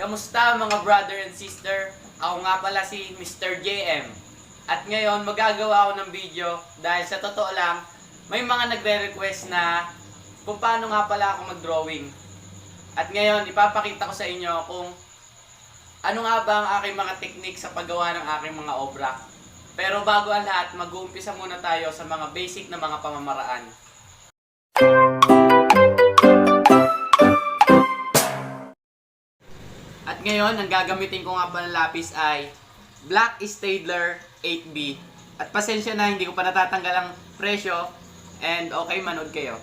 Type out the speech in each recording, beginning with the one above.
Kamusta mga brother and sister? Ako nga pala si Mr. JM. At ngayon magagawa ako ng video dahil sa totoo lang, may mga nagre-request na kung paano nga pala ako mag-drawing. At ngayon ipapakita ko sa inyo kung ano nga ba ang aking mga technique sa paggawa ng aking mga obra. Pero bago ang lahat, mag-uumpisa muna tayo sa mga basic na mga pamamaraan. At ngayon, ang gagamitin ko nga pa ng lapis ay Black Staedtler 8B. At pasensya na, hindi ko pa natatanggal ang presyo. And okay, manood kayo.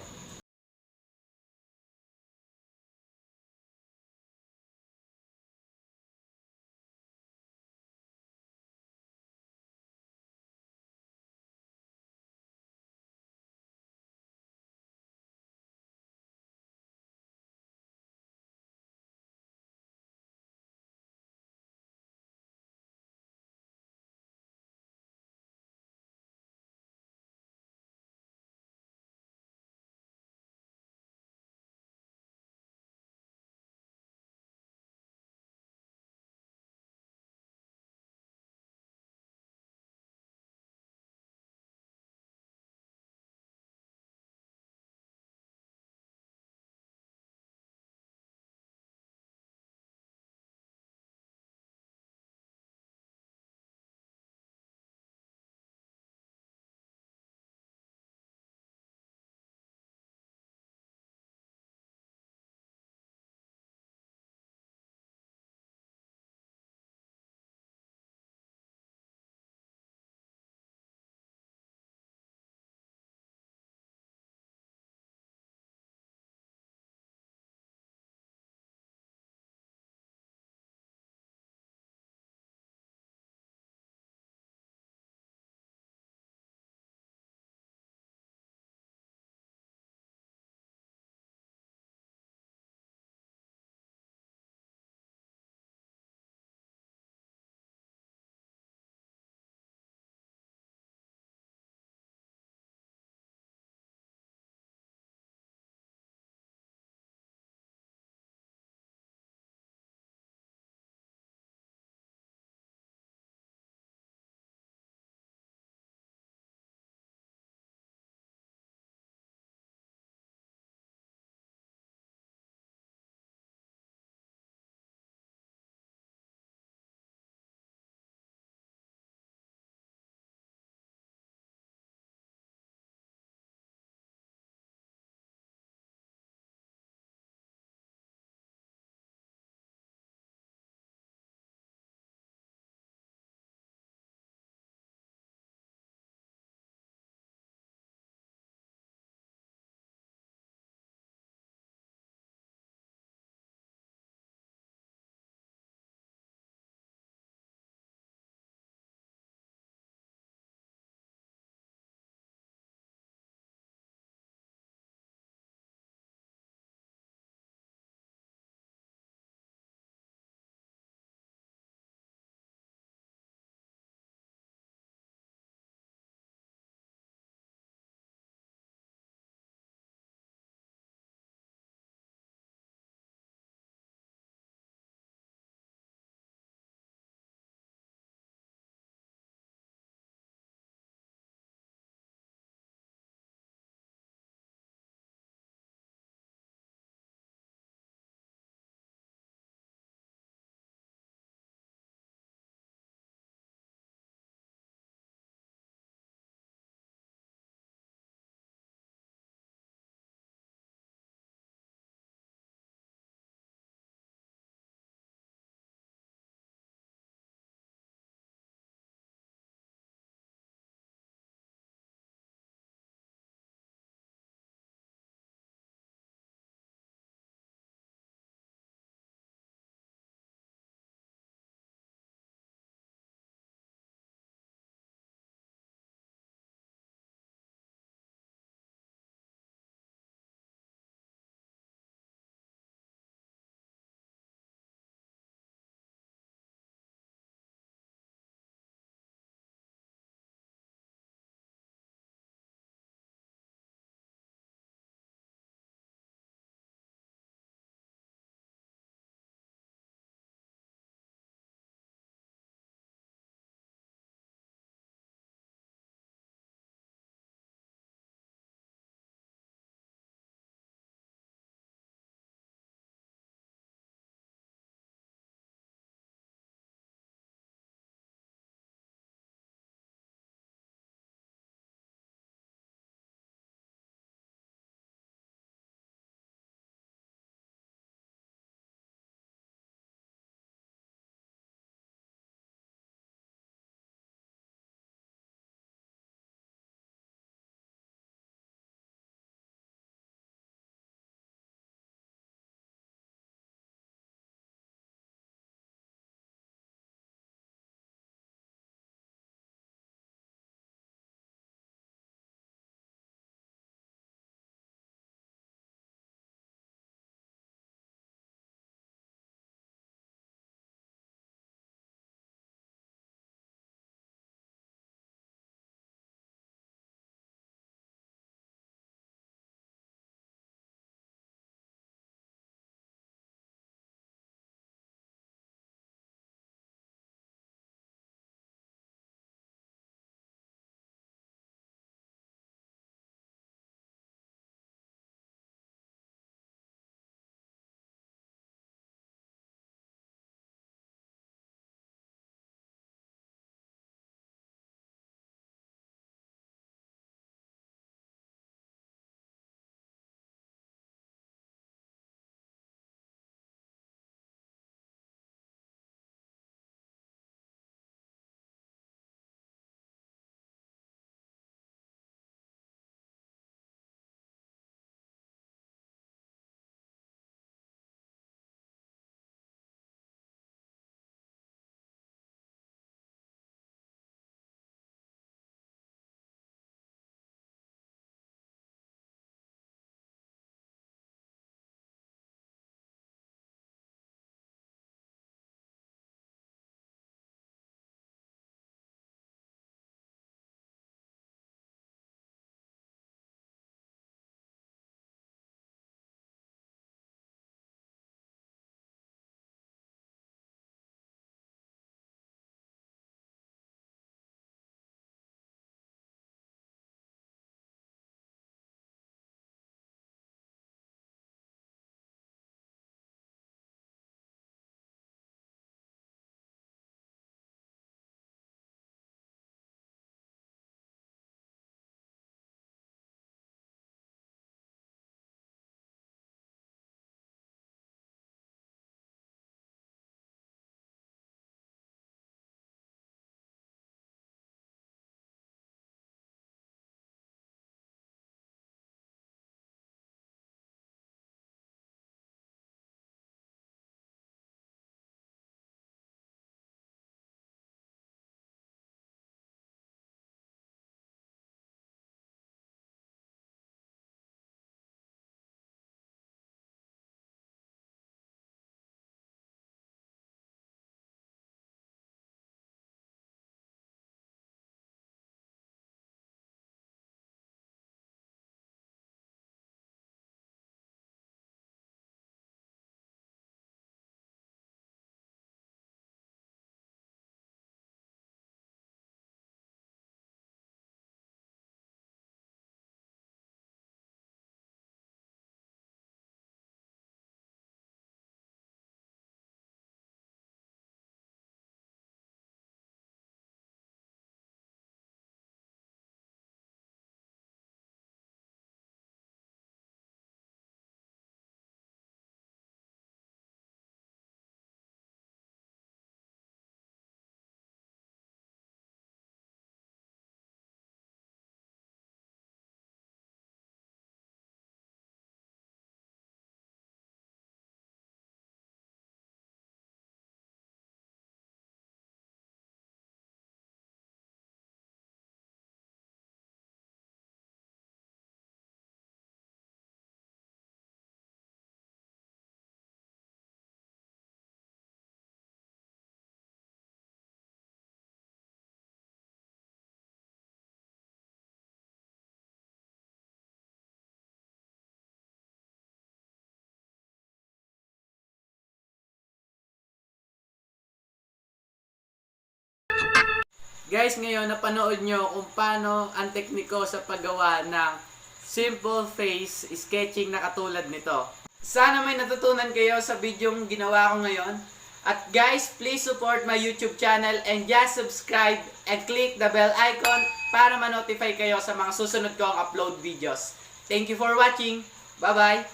Guys, ngayon napanood nyo kung paano ang tekniko sa paggawa ng simple face sketching na katulad nito. Sana may natutunan kayo sa videong ginawa ko ngayon. At guys, please support my YouTube channel and just subscribe and click the bell icon para ma-notify kayo sa mga susunod kong upload videos. Thank you for watching. Bye-bye!